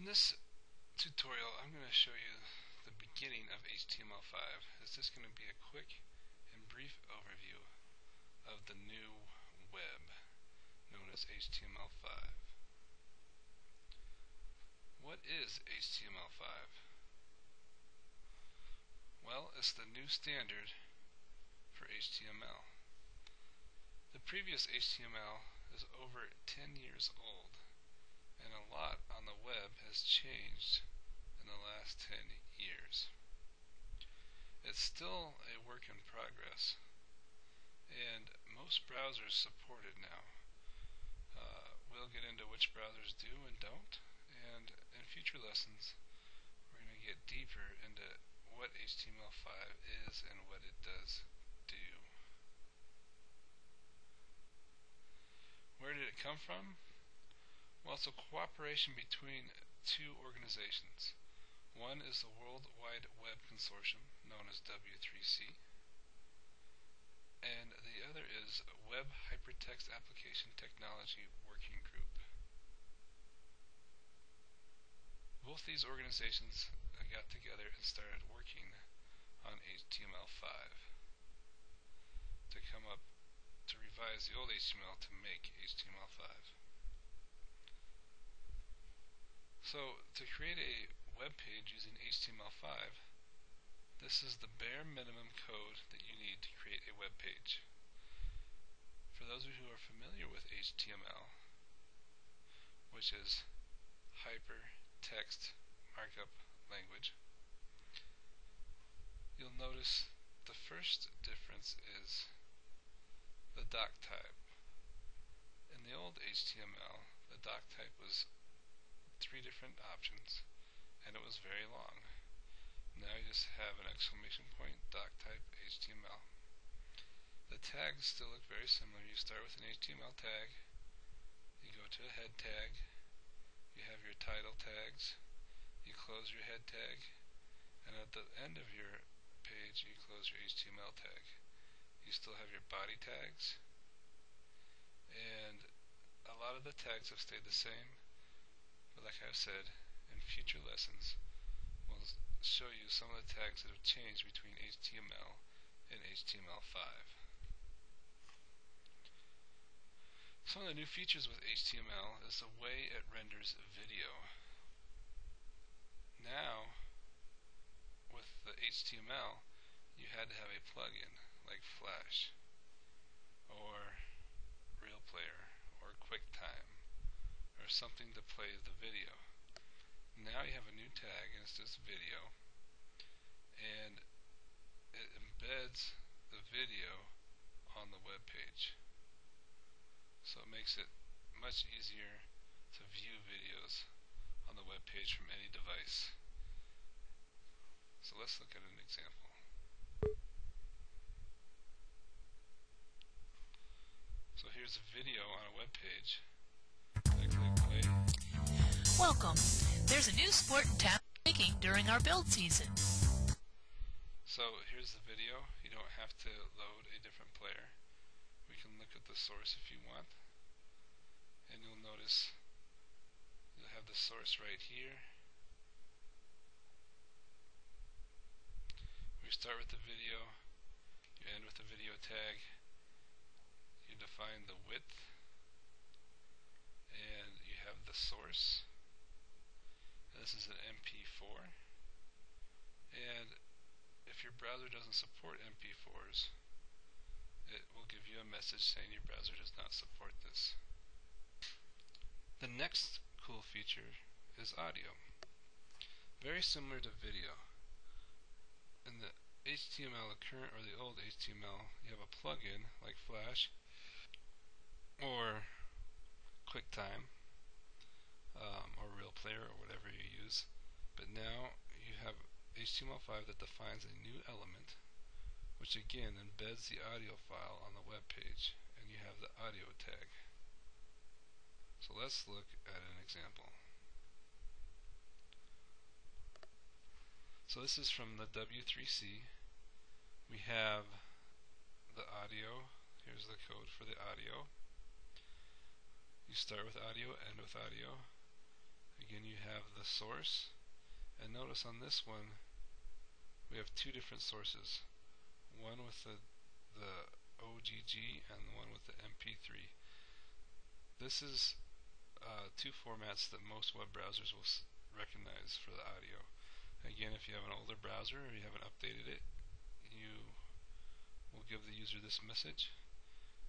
this tutorial, I'm going to show you the beginning of HTML5. It's just going to be a quick and brief overview of the new web known as HTML5. What is HTML5? Well, it's the new standard for HTML. The previous HTML is over 10 years old, and a lot on the web has changed in the last 10 years. It's still a work in progress, and most browsers support it now. We'll get into which browsers do and don't, and in future lessons we're going to get deeper into what HTML5 is and what it does do. Where did it come from? Well, it's a cooperation between two organizations. One is the World Wide Web Consortium, known as W3C, and the other is Web Hypertext Application Technology Working Group. Both these organizations got together and started working on HTML5 to come up to revise the old HTML to make HTML5. So to create a web page using HTML5, this is the bare minimum code that you need to create a web page. For those of you who are familiar with HTML, which is hypertext markup language, you'll notice the first difference is the doc type. In the old HTML, the doc type was 3 different options, and it was very long. Now you just have an exclamation point, doc type, HTML. The tags still look very similar. You start with an HTML tag, you go to a head tag, you have your title tags, you close your head tag, and at the end of your page you close your HTML tag. You still have your body tags, and a lot of the tags have stayed the same, but like I've said, in future lessons we'll show you some of the tags that have changed between HTML and HTML5. Some of the new features with HTML is the way it renders video. Now, with the HTML, you had to have a plugin like Flash, or Real Player, or QuickTime, or something to play the video. Now you have a new tag, and it's just video, and it embeds the video on the web page. So it makes it much easier to view videos on the web page from any device. So let's look at an example. So here's a video on a web page. I click play. Welcome. There's a new sport in town making during our build season. So here's the video. You don't have to load a different player. We can look at the source if you want. And you'll notice you'll have the source right here. We start with the video, you end with the video tag, you define the width, and you have the source. This is an MP4, and if your browser doesn't support MP4s, it will give you a message saying your browser does not support this. The next cool feature is audio. Very similar to video. In the HTML, the current or the old HTML, you have a plugin like Flash or QuickTime, or Real Player, or whatever you use. But now you have HTML5 that defines a new element, which again embeds the audio file on the web page, and you have the audio tag. So let's look at an example. So this is from the W3C. We have the audio. Here's the code for the audio. You start with audio, end with audio. Again, you have the source, and notice on this one we have two different sources, one with the OGG and the one with the MP3. This is two formats that most web browsers will recognize for the audio. Again, if you have an older browser or you haven't updated it, you will give the user this message,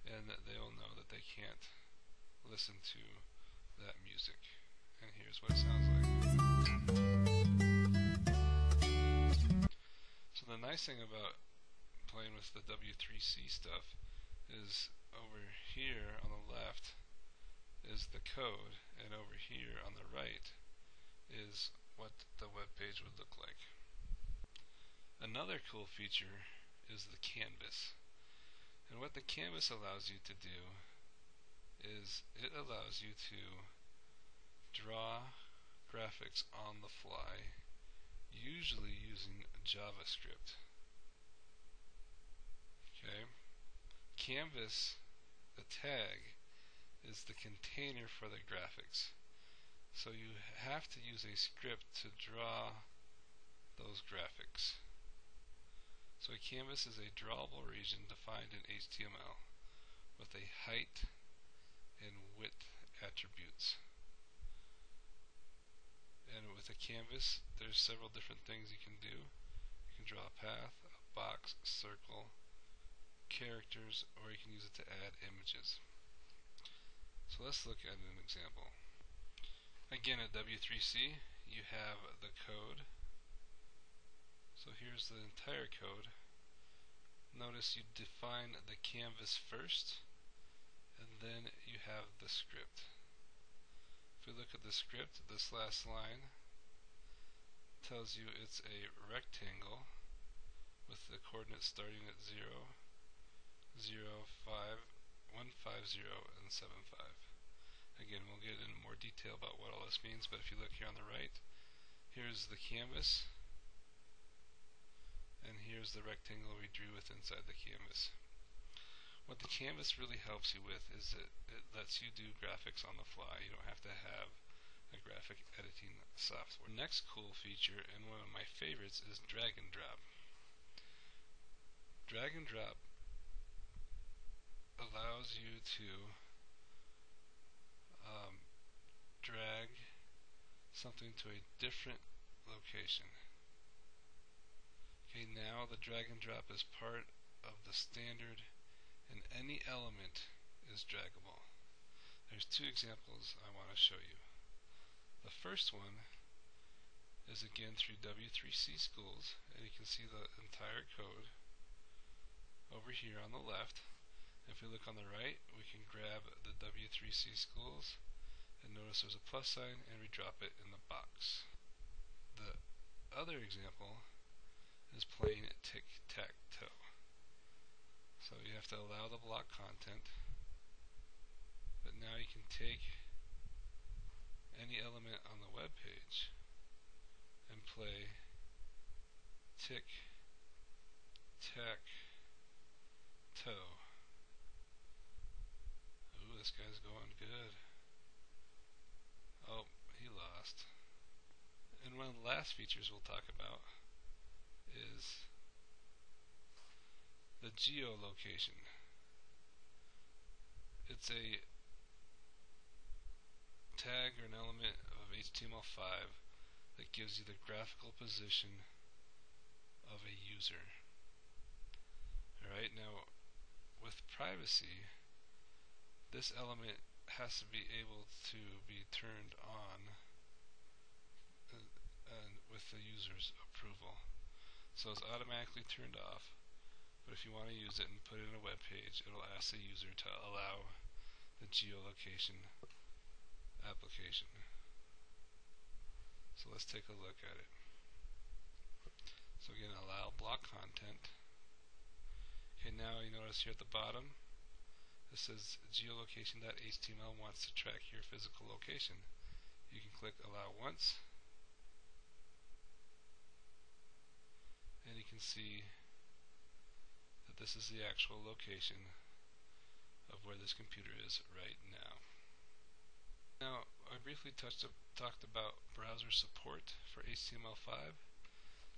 and that they'll know that they can't listen to that music. And here's what it sounds like. So the nice thing about playing with the W3C stuff is over here on the left is the code, and over here on the right is what the web page would look like. Another cool feature is the canvas. And what the canvas allows you to do is it allows you to draw graphics on the fly, usually using JavaScript. Okay? Canvas, the tag, is the container for the graphics. So you have to use a script to draw those graphics. So a canvas is a drawable region defined in HTML with a height and width attributes. And with a canvas, there's several different things you can do. You can draw a path, a box, a circle, characters, or you can use it to add images. So let's look at an example. Again, at W3C, you have the code. So here's the entire code. Notice you define the canvas first, and then you have the script. If we look at the script, this last line tells you it's a rectangle with the coordinates starting at 0, 0, 5, 150, and 75. Again, we'll get into more detail about what all this means, but if you look here on the right, here's the canvas, and here's the rectangle we drew with inside the canvas. What the canvas really helps you with is it lets you do graphics on the fly. You don't have to have a graphic editing software. Next cool feature, and one of my favorites, is drag and drop. Drag and drop allows you to drag something to a different location. Okay, now the drag and drop is part of the standard, and any element is draggable. There's two examples I want to show you. The first one is again through W3C Schools, and you can see the entire code over here on the left. If we look on the right, we can grab the W3C Schools, and notice there's a plus sign, and we drop it in the box. The other example is playing tic-tac-toe. So you have to allow the block content, but now you can take any element on the web page and play tic-tac-toe. Ooh, this guy's going good. Oh, he lost. And one of the last features we'll talk about is the geolocation. It's a tag or an element of HTML5 that gives you the graphical position of a user. Alright, now with privacy, this element has to be able to be turned on with the user's approval. So it's automatically turned off, but if you want to use it and put it in a web page, it'll ask the user to allow the geolocation application. So let's take a look at it. So again, allow block content. Okay, now you notice here at the bottom, this says geolocation.html wants to track your physical location. You can click allow once, and you can see that this is the actual location of where this computer is right now. Now, I briefly talked about browser support for HTML5.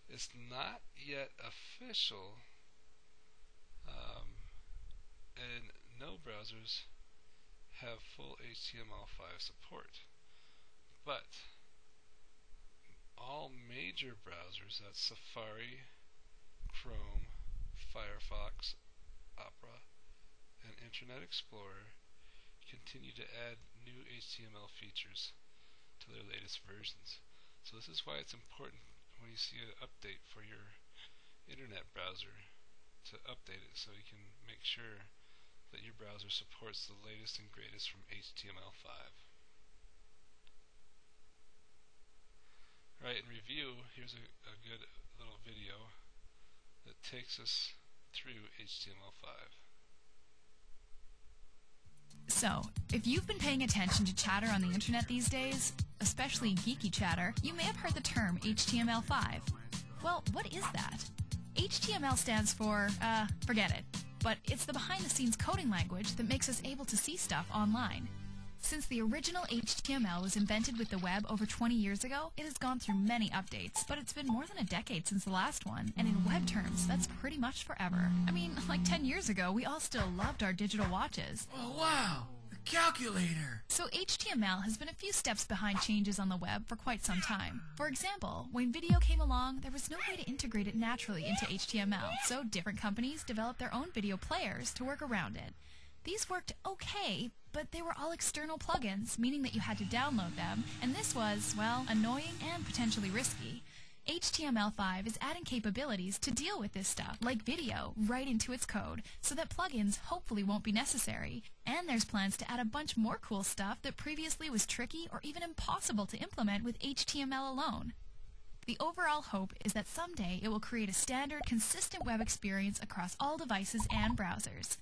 It's not yet official, and no browsers have full HTML5 support. But all major browsers, that's Safari, Chrome, Firefox, Opera, and Internet Explorer, continue to add new HTML features to their latest versions. So this is why it's important when you see an update for your internet browser to update it so you can make sure that your browser supports the latest and greatest from HTML5. Alright, in review, here's a good little video that takes us through HTML5. So, if you've been paying attention to chatter on the internet these days, especially geeky chatter, you may have heard the term HTML5. Well, what is that? HTML stands for, forget it. But it's the behind-the-scenes coding language that makes us able to see stuff online. Since the original HTML was invented with the web over 20 years ago, it has gone through many updates, but it's been more than a decade since the last one, and in web terms, that's pretty much forever. I mean, like 10 years ago, we all still loved our digital watches. Oh, wow! A calculator! So HTML has been a few steps behind changes on the web for quite some time. For example, when video came along, there was no way to integrate it naturally into HTML, so different companies developed their own video players to work around it. These worked okay, but they were all external plugins, meaning that you had to download them, and this was, well, annoying and potentially risky. HTML5 is adding capabilities to deal with this stuff, like video, right into its code, so that plugins hopefully won't be necessary. And there's plans to add a bunch more cool stuff that previously was tricky or even impossible to implement with HTML alone. The overall hope is that someday it will create a standard, consistent web experience across all devices and browsers.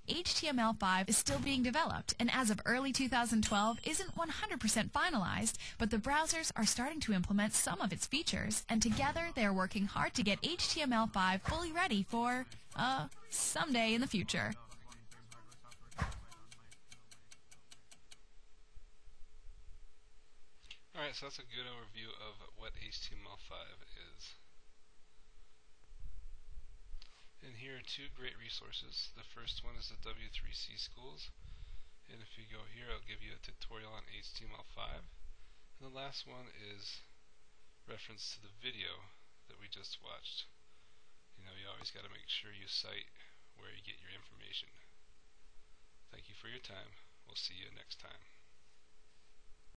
HTML5 is still being developed, and as of early 2012 isn't 100% finalized, but the browsers are starting to implement some of its features, and together they are working hard to get HTML5 fully ready for, someday in the future. Alright, so that's a good overview of what HTML5 is. And here are two great resources. The first one is the W3C Schools, and if you go here I'll give you a tutorial on HTML5. And the last one is reference to the video that we just watched. You know, you always got to make sure you cite where you get your information. Thank you for your time. We'll see you next time.